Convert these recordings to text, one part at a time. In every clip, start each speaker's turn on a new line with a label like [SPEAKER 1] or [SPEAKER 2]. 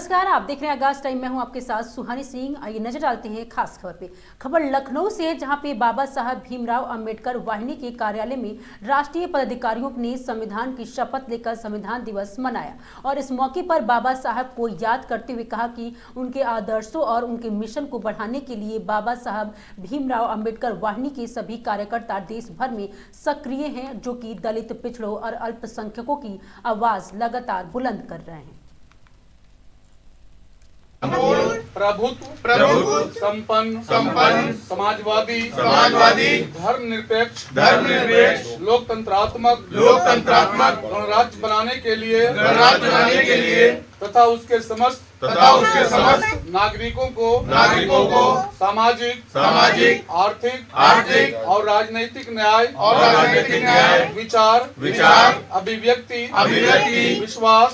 [SPEAKER 1] नमस्कार, आप देख रहे हैं आगाज टाइम। मैं हूं आपके साथ सुहानी सिंह। आइए नजर डालते हैं खास खबर पे। खबर लखनऊ से है, जहां पे बाबा साहब भीमराव अंबेडकर वाहिनी के कार्यालय में राष्ट्रीय पदाधिकारियों ने संविधान की शपथ लेकर संविधान दिवस मनाया और इस मौके पर बाबा साहब को याद करते हुए कहा कि उनके आदर्शों और उनके मिशन को बढ़ाने के लिए बाबा साहब भीमराव अंबेडकर वाहिनी के सभी कार्यकर्ता देश भर में सक्रिय हैं, जो कि दलित, पिछड़ों और अल्पसंख्यकों की आवाज लगातार बुलंद कर रहे हैं।
[SPEAKER 2] प्रभुत्व संपन्न समाजवादी धर्मनिरपेक्ष लोकतंत्रात्मक गणराज्य बनाने के लिए तथा उसके समस्त नागरिकों को सामाजिक आर्थिक और राजनीतिक न्याय विचार अभिव्यक्ति विश्वास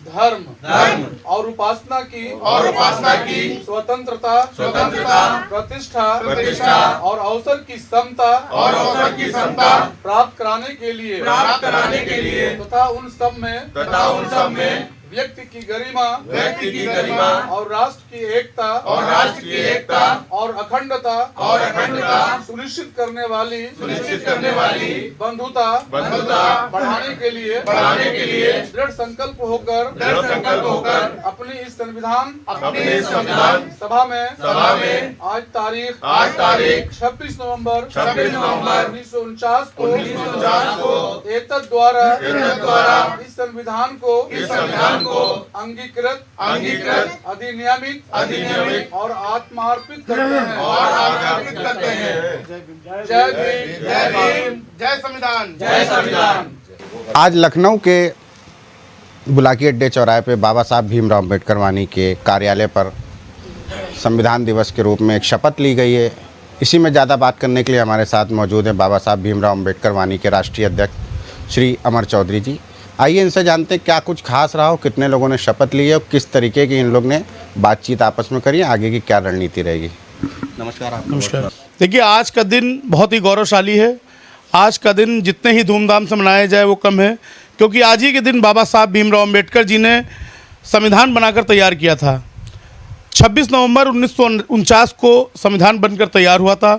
[SPEAKER 2] धर्म और उपासना की स्वतंत्रता प्रतिष्ठा और अवसर की समता प्राप्त कराने के लिए तथा उन सब में व्यक्ति की गरिमा और राष्ट्र की एकता और अखंडता सुनिश्चित करने वाली बंधुता बढ़ाने के लिए दृढ़ संकल्प होकर अपनी इस संविधान सभा में आज तारीख 26 नवंबर 1949 को एतद द्वारा इस संविधान को अंगीकृत अधिनियमित और आत्मार्पित करते हैं। जय भीम, जय संविधान।
[SPEAKER 3] आज लखनऊ के बुलाकी अड्डे चौराहे पे बाबा साहब भीमराव अंबेडकर वाहिनी के कार्यालय पर संविधान दिवस के रूप में एक शपथ ली गई है। इसी में ज़्यादा बात करने के लिए हमारे साथ मौजूद हैं बाबा साहब भीमराव अंबेडकर वाहिनी के राष्ट्रीय अध्यक्ष श्री अमर चौधरी जी। आइए इनसे जानते हैं क्या कुछ खास रहा हो, कितने लोगों ने शपथ ली है और किस तरीके की इन लोग ने बातचीत आपस में करी, आगे की क्या रणनीति रहेगी। नमस्कार। आप
[SPEAKER 4] नमस्कार। देखिए, आज का दिन बहुत ही गौरवशाली है। आज का दिन जितने ही धूमधाम से मनाया जाए वो कम है, क्योंकि आज ही के दिन बाबा साहब भीमराव अंबेडकर जी ने संविधान बनाकर तैयार किया था। 26 नवंबर 1949 को संविधान बनकर तैयार हुआ था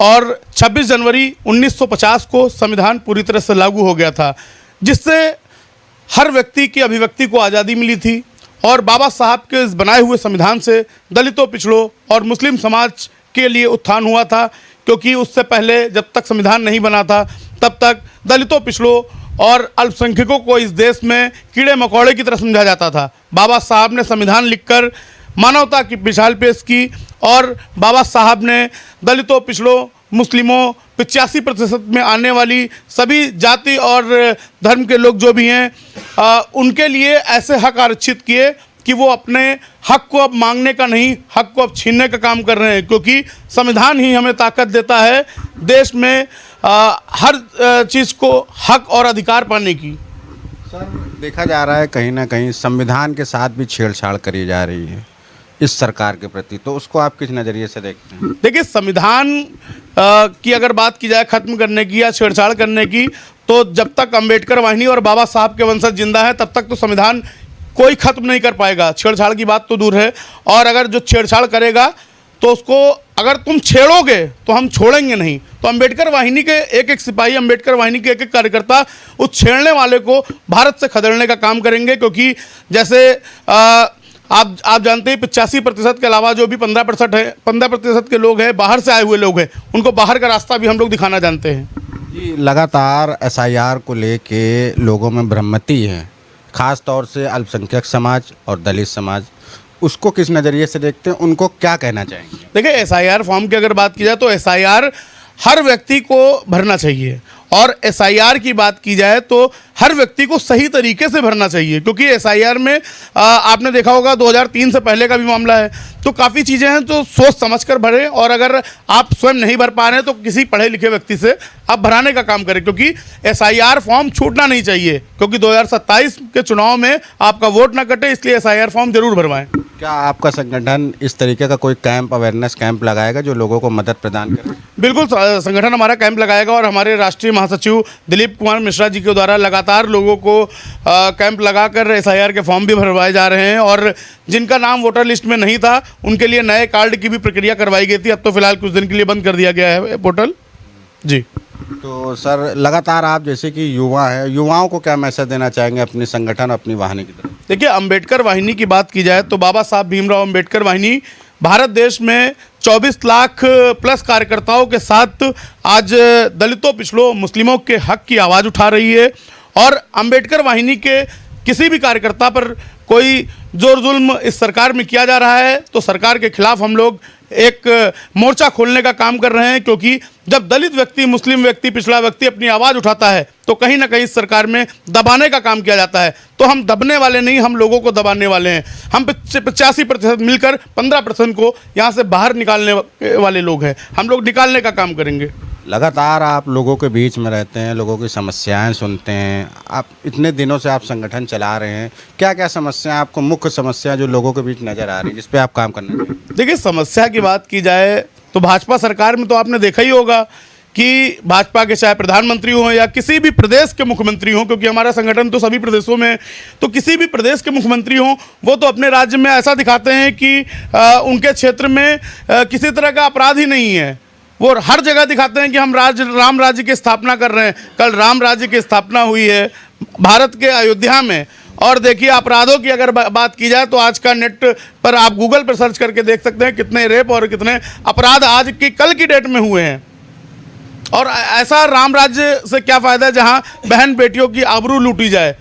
[SPEAKER 4] और 26 जनवरी 1950 को संविधान पूरी तरह से लागू हो गया था, जिससे हर व्यक्ति की अभिव्यक्ति को आज़ादी मिली थी। और बाबा साहब के इस बनाए हुए संविधान से दलितों, पिछड़ों और मुस्लिम समाज के लिए उत्थान हुआ था, क्योंकि उससे पहले जब तक संविधान नहीं बना था तब तक दलितों, पिछड़ों और अल्पसंख्यकों को इस देश में कीड़े मकोड़े की तरह समझा जाता था। बाबा साहब ने संविधान लिखकर मानवता की मिसाल पेश की और बाबा साहब ने दलितों, पिछड़ों, मुस्लिमों, 85% में आने वाली सभी जाति और धर्म के लोग जो भी हैं उनके लिए ऐसे हक आरक्षित किए कि वो अपने हक को अब मांगने का नहीं, हक को अब छीनने का काम कर रहे हैं, क्योंकि संविधान ही हमें ताकत देता है देश में हर चीज़ को हक और अधिकार पाने की।
[SPEAKER 3] सर, देखा जा रहा है कहीं ना कहीं संविधान के साथ भी छेड़छाड़ करी जा रही है इस सरकार के प्रति, तो उसको आप किस नज़रिए से देखते हैं?
[SPEAKER 4] देखिए, संविधान की अगर बात की जाए खत्म करने की या छेड़छाड़ करने की, तो जब तक अंबेडकर वाहिनी और बाबा साहब के वंशज जिंदा है तब तक तो संविधान कोई खत्म नहीं कर पाएगा। छेड़छाड़ की बात तो दूर है, और अगर जो छेड़छाड़ करेगा तो उसको अगर तुम छेड़ोगे तो हम छोड़ेंगे नहीं। तो अंबेडकर वाहिनी के एक सिपाही, अंबेडकर वाहिनी के एक कार्यकर्ता उस छेड़ने वाले को भारत से खदेड़ने का काम करेंगे, क्योंकि जैसे आप जानते हैं 85% के अलावा जो भी 15% के लोग हैं, बाहर से आए हुए लोग हैं, उनको बाहर का रास्ता भी हम लोग दिखाना जानते हैं।
[SPEAKER 3] जी, लगातार SIR को लेके लोगों में भ्रमति है, ख़ास तौर से अल्पसंख्यक समाज और दलित समाज, उसको किस नज़रिए से देखते हैं, उनको क्या कहना चाहेंगे?
[SPEAKER 4] देखिए, SIR फॉर्म की अगर बात की जाए तो SIR हर व्यक्ति को भरना चाहिए, और SIR की बात की जाए तो हर व्यक्ति को सही तरीके से भरना चाहिए, क्योंकि SIR में आपने देखा होगा 2003 से पहले का भी मामला है, तो काफ़ी चीज़ें हैं जो सोच समझकर भरें, और अगर आप स्वयं नहीं भर पा रहे हैं तो किसी पढ़े लिखे व्यक्ति से आप भराने का काम करें, क्योंकि SIR फॉर्म छूटना नहीं चाहिए, क्योंकि 2027 के चुनाव में आपका वोट ना कटे, इसलिए SIR फॉर्म जरूर भरवाएं।
[SPEAKER 3] क्या आपका संगठन इस तरीके का कोई कैंप, अवेयरनेस कैंप लगाएगा जो लोगों को मदद प्रदान करे?
[SPEAKER 4] बिल्कुल, संगठन हमारा कैंप लगाएगा और हमारे राष्ट्रीय महासचिव दिलीप कुमार मिश्रा जी के द्वारा लगातार लोगों को कैंप लगाकर SIR के फॉर्म भी भरवाए जा रहे हैं और जिनका नाम वोटर लिस्ट में नहीं था उनके लिए नए कार्ड की भी प्रक्रिया करवाई गई थी। अब तो फिलहाल कुछ दिन के लिए बंद कर दिया गया है पोर्टल जी।
[SPEAKER 3] तो सर, लगातार आप जैसे कि युवा हैं, युवाओं को क्या मैसेज देना चाहेंगे अपने संगठन, अपनी वाहिनी की तरफ?
[SPEAKER 4] देखिए, अंबेडकर वाहिनी की बात की जाए तो बाबा साहब भीमराव अंबेडकर वाहिनी भारत देश में 24 लाख प्लस कार्यकर्ताओं के साथ आज दलितों, पिछड़ों, मुस्लिमों के हक की आवाज़ उठा रही है और अंबेडकर वाहिनी के किसी भी कार्यकर्ता पर कोई जोर जुल्म इस सरकार में किया जा रहा है तो सरकार के खिलाफ हम लोग एक मोर्चा खोलने का काम कर रहे हैं, क्योंकि जब दलित व्यक्ति, मुस्लिम व्यक्ति, पिछड़ा व्यक्ति अपनी आवाज़ उठाता है तो कहीं ना कहीं इस सरकार में दबाने का काम किया जाता है। तो हम दबने वाले नहीं, हम लोगों को दबाने वाले हैं। हम 85% मिलकर 15% को यहाँ से बाहर निकालने वाले लोग हैं। हम लोग निकालने का काम करेंगे।
[SPEAKER 3] लगातार आप लोगों के बीच में रहते हैं, लोगों की समस्याएं सुनते हैं, आप इतने दिनों से आप संगठन चला रहे हैं, क्या क्या समस्याएं आपको, मुख्य समस्या जो लोगों के बीच नज़र आ रही है जिस पे आप काम करना चाहिए?
[SPEAKER 4] देखिए, समस्या की बात की जाए तो भाजपा सरकार में तो आपने देखा ही होगा कि भाजपा के चाहे प्रधानमंत्री हों या किसी भी प्रदेश के मुख्यमंत्री हों, क्योंकि हमारा संगठन तो सभी प्रदेशों में है, तो किसी भी प्रदेश के मुख्यमंत्री हों वो तो अपने राज्य में ऐसा दिखाते हैं कि उनके क्षेत्र में किसी तरह का अपराध ही नहीं है। वो हर जगह दिखाते हैं कि हम राम राज्य की स्थापना कर रहे हैं। कल राम राज्य की स्थापना हुई है भारत के अयोध्या में। और देखिए, अपराधों की अगर बात की जाए तो आज का नेट पर आप गूगल पर सर्च करके देख सकते हैं कितने रेप और कितने अपराध आज की कल की डेट में हुए हैं। और ऐसा राम राज्य से क्या फ़ायदा है जहां बहन बेटियों की आबरू लूटी जाए,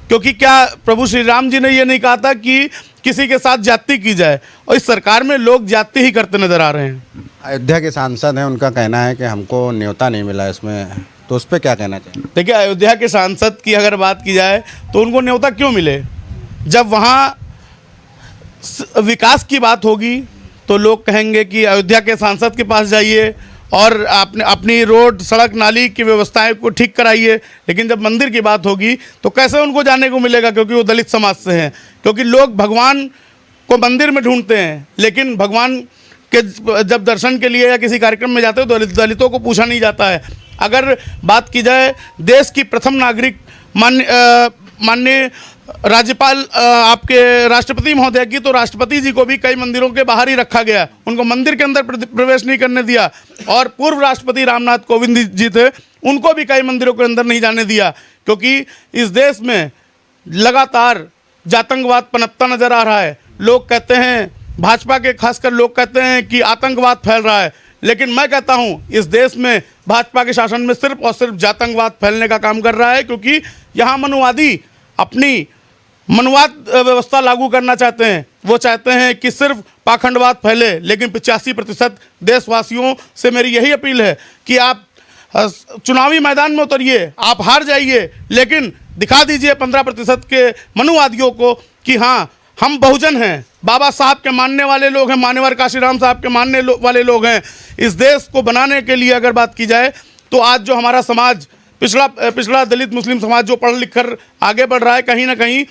[SPEAKER 4] क्योंकि क्या प्रभु श्री राम जी ने ये नहीं कहा था कि किसी के साथ जाति की जाए, और इस सरकार में लोग जाति ही करते नजर आ रहे हैं।
[SPEAKER 3] अयोध्या के सांसद हैं, उनका कहना है कि हमको न्योता नहीं मिला इसमें, तो उस पर क्या कहना चाहिए?
[SPEAKER 4] देखिए, अयोध्या के सांसद की अगर बात की जाए तो उनको न्योता क्यों मिले? जब वहाँ विकास की बात होगी तो लोग कहेंगे कि अयोध्या के सांसद के पास जाइए और अपनी रोड, सड़क, नाली की व्यवस्थाएं को ठीक कराइए। लेकिन जब मंदिर की बात होगी तो कैसे उनको जाने को मिलेगा, क्योंकि वो दलित समाज से हैं। क्योंकि लोग भगवान को मंदिर में ढूंढते हैं, लेकिन भगवान के जब दर्शन के लिए या किसी कार्यक्रम में जाते हो तो दलितों को पूछा नहीं जाता है। अगर बात की जाए देश की प्रथम नागरिक माननीय राज्यपाल आपके राष्ट्रपति महोदय की, तो राष्ट्रपति जी को भी कई मंदिरों के बाहर ही रखा गया, उनको मंदिर के अंदर प्रवेश नहीं करने दिया। और पूर्व राष्ट्रपति रामनाथ कोविंद जी थे, उनको भी कई मंदिरों के अंदर नहीं जाने दिया, क्योंकि इस देश में लगातार जातंकवाद पनपता नजर आ रहा है। लोग कहते हैं, भाजपा के खासकर लोग कहते हैं कि आतंकवाद फैल रहा है, लेकिन मैं कहता हूं इस देश में भाजपा के शासन में सिर्फ और सिर्फ जातंकवाद फैलने का काम कर रहा है, क्योंकि यहाँ मनुवादी अपनी मनुवाद व्यवस्था लागू करना चाहते हैं। वो चाहते हैं कि सिर्फ पाखंडवाद फैले। लेकिन 85% देशवासियों से मेरी यही अपील है कि आप चुनावी मैदान में उतरिए, आप हार जाइए, लेकिन दिखा दीजिए 15% के मनुवादियों को कि हाँ, हम बहुजन हैं, बाबा साहब के मानने वाले लोग हैं, मान्यवर काशीराम साहब के मानने वाले लोग हैं। इस देश को बनाने के लिए अगर बात की जाए तो आज जो हमारा समाज पिछड़ा दलित मुस्लिम समाज जो पढ़ लिख कर आगे बढ़ रहा है, कहीं ना कहीं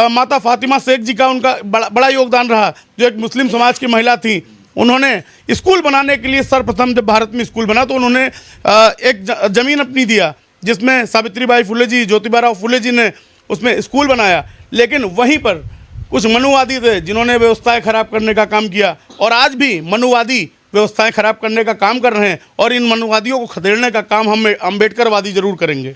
[SPEAKER 4] माता फातिमा शेख जी का उनका बड़ा योगदान रहा, जो एक मुस्लिम समाज की महिला थी। उन्होंने स्कूल बनाने के लिए सर्वप्रथम जब भारत में स्कूल बना तो उन्होंने एक ज़मीन अपनी दिया, जिसमें सावित्रीबाई फुले जी, ज्योतिबा फुले जी ने उसमें स्कूल बनाया। लेकिन वहीं पर कुछ मनुवादी थे जिन्होंने व्यवस्थाएं खराब करने का काम किया, और आज भी मनुवादी व्यवस्थाएं खराब करने का काम कर रहे हैं, और इन मनुवादियों को खदेड़ने का काम हम अम्बेडकरवादी जरूर करेंगे।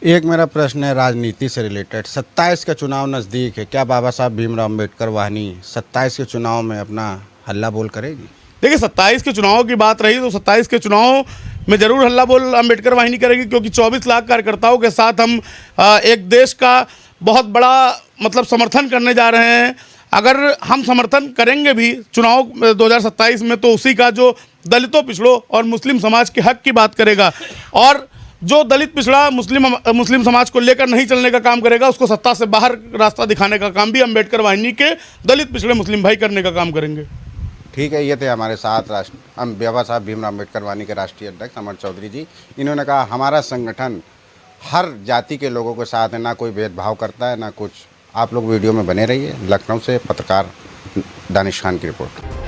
[SPEAKER 3] एक मेरा प्रश्न है राजनीति से रिलेटेड। 27 का चुनाव नज़दीक है, क्या बाबा साहब भीमराव अम्बेडकर वाहिनी 27 के चुनाव में अपना हल्ला बोल करेगी?
[SPEAKER 4] देखिए, 27 के चुनाव की बात रही तो 27 के चुनाव में ज़रूर हल्ला बोल अम्बेडकर वाहिनी करेगी, क्योंकि 24 लाख कार्यकर्ताओं के साथ हम एक देश का बहुत बड़ा समर्थन करने जा रहे हैं। अगर हम समर्थन करेंगे भी चुनाव 2027 में, तो उसी का जो दलितों, पिछड़ों और मुस्लिम समाज के हक की बात करेगा, और जो दलित, पिछड़ा, मुस्लिम समाज को लेकर नहीं चलने का काम करेगा, उसको सत्ता से बाहर रास्ता दिखाने का काम भी अम्बेडकर वाहिनी के दलित, पिछड़े, मुस्लिम भाई करने का काम करेंगे।
[SPEAKER 3] ठीक है, ये थे हमारे साथ बाबा साहब भीमराव अम्बेडकर वाहिनी के राष्ट्रीय अध्यक्ष अमर चौधरी जी। इन्होंने कहा हमारा संगठन हर जाति के लोगों के साथ है, ना कोई भेदभाव करता है, ना कुछ। आप लोग वीडियो में बने रहिए। लखनऊ से पत्रकार दानिश खान की रिपोर्ट।